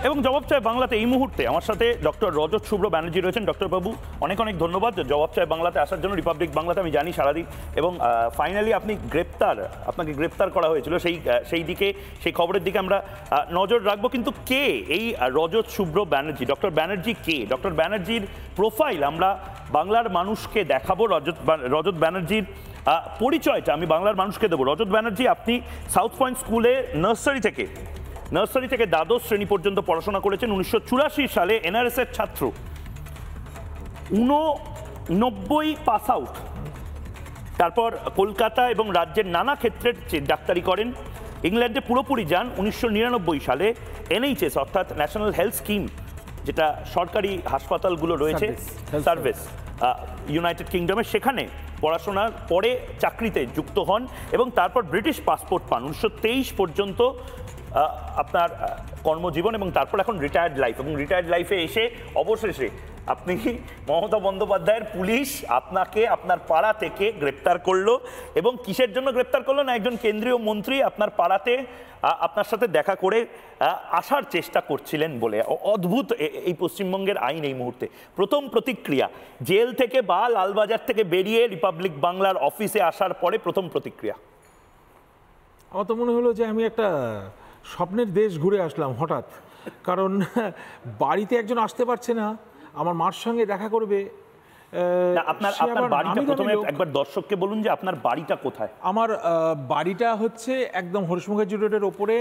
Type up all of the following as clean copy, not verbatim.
এবং জবাব চায় বাংলাতে এই মুহূর্তে আমার সাথে ডক্টর রজত শুভ্র ব্যানার্জি রয়েছেন। ডক্টর বাবু অনেক অনেক ধন্যবাদ জবাব চায় বাংলাতে আসার জন্য, রিপাবলিক বাংলাতে আমি জানি সারাদিন। এবং ফাইনালি আপনাকে গ্রেপ্তার করা হয়েছিল, সেই দিকে সেই খবরের দিকে আমরা নজর রাখবো। কিন্তু কে এই রজত শুভ্র ব্যানার্জি, ডক্টর ব্যানার্জি কে? ডক্টর ব্যানার্জির প্রোফাইল আমরা বাংলার মানুষকে দেখাবো। রজত ব্যানার্জির পরিচয়টা আমি বাংলার মানুষকে দেবো। রজত ব্যানার্জি, আপনি সাউথ পয়েন্ট স্কুলে নার্সারি থেকে দ্বাদশ শ্রেণী পর্যন্ত পড়াশোনা করেছেন। 1984 সালে এনআরএস এর ছাত্র, 89 পাস আউট। তারপর কলকাতা এবং রাজ্যের নানা ক্ষেত্রে ডাক্তারি করেন। ইংল্যান্ডে পুরোপুরি যান 1999 সালে। এনএইচএস অর্থাৎ ন্যাশনাল হেলথ স্কিম, যেটা সরকারি হাসপাতালগুলো রয়েছে, সার্ভিস ইউনাইটেড কিংডমে, সেখানে পড়াশোনার পরে চাকরিতে যুক্ত হন এবং তারপর ব্রিটিশ পাসপোর্ট পান 1923 পর্যন্ত আপনার কর্মজীবন। এবং তারপর এখন রিটায়ার্ড লাইফ, এবং রিটায়ার্ড লাইফে এসে অবশেষে আপনি মমতা বন্দ্যোপাধ্যায়ের পুলিশ আপনাকে আপনার পাড়া থেকে গ্রেপ্তার করলো। এবং কিসের জন্য গ্রেপ্তার করলো না, একজন কেন্দ্রীয় মন্ত্রী আপনার পাড়াতে আপনার সাথে দেখা করে আসার চেষ্টা করছিলেন বলে। অদ্ভুত এই পশ্চিমবঙ্গের আইন এই মুহূর্তে। প্রথম প্রতিক্রিয়া, জেল থেকে বা লালবাজার থেকে বেরিয়ে রিপাবলিক বাংলার অফিসে আসার পরে প্রথম প্রতিক্রিয়া? আমার তো মনে হলো যে আমি একটা স্বপ্নের দেশ ঘুরে আসলাম হঠাৎ। কারণ বাড়িতে একজন আসতে পারছে না, আমার মার সঙ্গে দেখা করবে। আপনার বাড়িটা প্রথমে একবার দর্শককে বলুন যে আপনার বাড়িটা কোথায়? আমার বাড়িটা হচ্ছে একদম হরিশমুখার্জি রোডের ওপরে,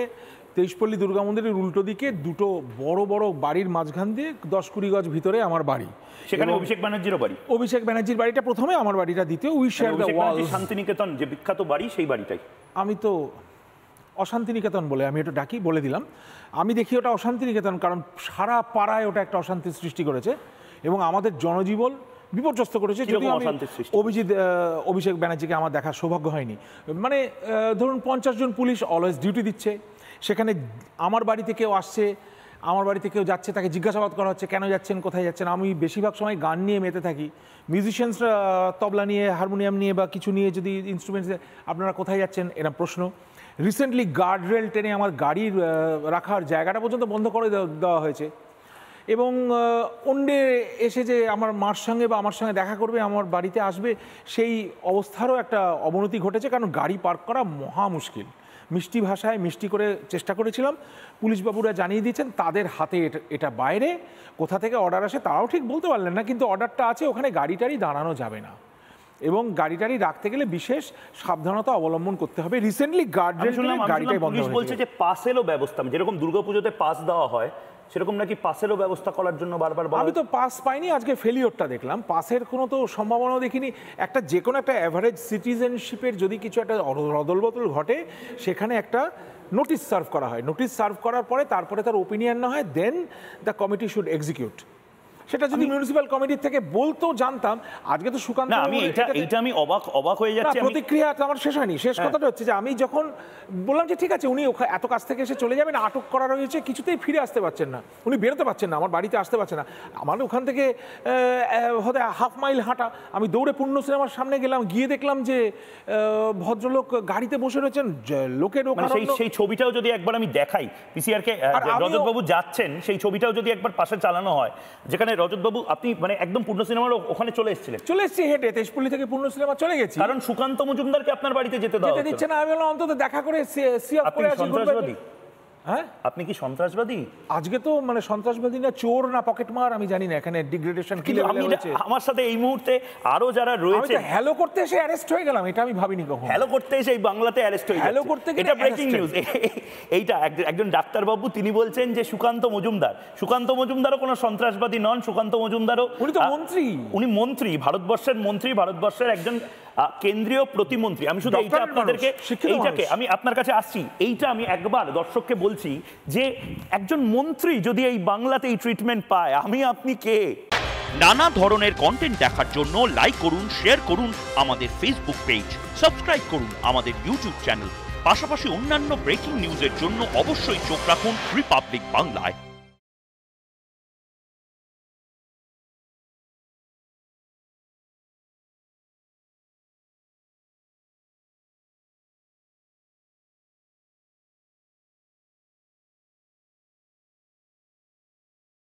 তেইশপল্লী দুর্গা মন্দিরের উল্টো দিকে দুটো বড় বড় বাড়ির মাঝখান দিয়ে 10-20 গজ ভিতরে আমার বাড়ি। সেখানে অভিষেক ব্যানার্জিরও বাড়ি। অভিষেক ব্যানার্জির বাড়িটা প্রথমে, আমার বাড়িটা দ্বিতীয়। উই শেয়ার দ্য ওয়াল। শান্তিনিকেতন যে বিখ্যাত বাড়ি, সেই বাড়িটাই। আমি তো অশান্তিনিকেতন বলে আমি এটা ডাকি, বলে দিলাম। আমি দেখি ওটা অশান্তিনিকেতন, কারণ সারা পাড়ায় ওটা একটা অশান্তির সৃষ্টি করেছে এবং আমাদের জনজীবন বিপর্যস্ত করেছে। যদিও অভিষেক ব্যানার্জিকে আমার দেখার সৌভাগ্য হয়নি। মানে ধরুন 50 জন পুলিশ অলওয়েজ ডিউটি দিচ্ছে, সেখানে আমার বাড়িতে কেউ আসছে, আমার বাড়িতে কেউ যাচ্ছে, তাকে জিজ্ঞাসাবাদ করা হচ্ছে কেন যাচ্ছেন, কোথায় যাচ্ছেন। আমি বেশিরভাগ সময় গান নিয়ে মেতে থাকি। মিউজিশিয়ানসরা তবলা নিয়ে, হারমোনিয়াম নিয়ে বা কিছু নিয়ে যদি ইনস্ট্রুমেন্টস, আপনারা কোথায় যাচ্ছেন এরকম প্রশ্ন। রিসেন্টলি গার্ডরেল টেনে আমার গাড়ির রাখার জায়গাটা পর্যন্ত বন্ধ করে দেওয়া হয়েছে। এবং অন্যে এসে যে আমার মার সঙ্গে বা আমার সঙ্গে দেখা করবে, আমার বাড়িতে আসবে, সেই অবস্থারও একটা অবনতি ঘটেছে। কারণ গাড়ি পার্ক করা মহা মুশকিল। মিষ্টি ভাষায় মিষ্টি করে চেষ্টা করেছিলাম, পুলিশবাবুরা জানিয়ে দিয়েছেন তাদের হাতে এটা বাইরে। কোথা থেকে অর্ডার আসে তারাও ঠিক বলতে পারলেন না, কিন্তু অর্ডারটা আছে, ওখানে গাড়ি টাড়ি দাঁড়ানো যাবে না এবং গাড়ি টাড়ি রাখতে গেলে বিশেষ সাবধানতা অবলম্বন করতে হবে। রিসেন্টলি গার্ডরেল গাড়িটাই বন্ধ হয়েছে। বলছে যে পাসেরও ব্যবস্থা, যেরকম দুর্গাপুজোতে পাস দেওয়া হয় সেরকম নাকি পাসেরও ব্যবস্থা করার জন্য বারবার। আমি তো পাস পাইনি, আজকে ফেলিওরটা দেখলাম। পাসের কোনো তো সম্ভাবনা দেখিনি। একটা যে কোনো একটা অ্যাভারেজ সিটিজেনশিপের যদি কিছু একটা রদলবদল ঘটে, সেখানে একটা নোটিশ সার্ভ করা হয়। নোটিশ সার্ভ করার পরে তারপরে তার ওপিনিয়ন না হয়, দেন দ্য কমিটি শুড এক্সিকিউট। সেটা যদি মিউনিসিপ্যাল কমিটির থেকে বলতো জানতাম। আজকে তো সুকান্ত, আমি অবাক হয়ে যাচ্ছি। প্রতিক্রিয়া আমার শেষ হয়নি। শেষ কথাটা হচ্ছে যে আমি যখন বললাম যে ঠিক আছে, উনি এত কাছ থেকে এসে চলে যাবেন, আটক করা রয়েছে, কিছুতেই ফিরে আসতে পারছেন না, উনি বেরোতে পারছেন না, আমার বাড়িতে আসতে পারছেন না। আমার ওখান থেকে হয়তো হাফ মাইল হাঁটা। আমি দৌড়ে পূর্ণ সিনেমার সামনে গেলাম, গিয়ে দেখলাম যে ভদ্রলোক গাড়িতে বসে রয়েছেন, লোকের সেই ছবিটাও যদি একবার আমি দেখাই পিসিআরকে, রজতবাবু যাচ্ছেন, সেই ছবিটাও যদি একবার পাশে চালানো হয়, যেখানে রজতবাবু আপনি মানে একদম পূর্ণ সিনেমার ওখানে চলে এসেছি হেঁটে, তেজপল্লী থেকে পূর্ণ সিনেমা চলে গেছি। কারণ সুকান্ত মজুমদারকে আপনার বাড়িতে যেতে দিচ্ছে না। আমি বললাম অন্তত দেখা করে হ্যাঁ। আপনি কি সন্ত্রাসবাদী? আজকে তো মানে সন্ত্রাসবাদী না চোর না পকেটমার আমি জানি না, এখানে ডিগ্রেডেশন কি হয়েছে। আমার সাথে এই মুহূর্তে আরো যারা রয়েছে, হ্যালো করতে এসে অ্যারেস্ট হয়ে গেলাম, এটা আমি ভাবিনি কখনো। হ্যালো করতে এসে এই বাংলাতে অ্যারেস্ট হয়ে, হ্যালো করতে গেলে এটা ব্রেকিং নিউজ। এইটা একজন ডাক্তারবাবু তিনি বলছেন যে সুকান্ত মজুমদারও কোনো সন্ত্রাসবাদী নন। সুকান্ত মজুমদারও, উনি তো মন্ত্রী, উনি মন্ত্রী, ভারতবর্ষের মন্ত্রী, ভারতবর্ষের একজন কেন্দ্রীয় প্রতিমন্ত্রী। আমি শুধু এইটা আপনাদেরকে, এইটাকে আমি আপনার কাছে আসছি, এইটা আমি একবার দর্শককে বলছি যে একজন মন্ত্রী যদি এই বাংলাতে এই ট্রিটমেন্ট পায়, আপনি কে? নানা ধরনের কন্টেন্ট দেখার জন্য লাইক করুন, শেয়ার করুন আমাদের ফেসবুক পেজ, সাবস্ক্রাইব করুন আমাদের ইউটিউব চ্যানেল। পাশাপাশি অন্যান্য ব্রেকিং নিউজের জন্য অবশ্যই চোখ রাখুন রিপাবলিক বাংলায়।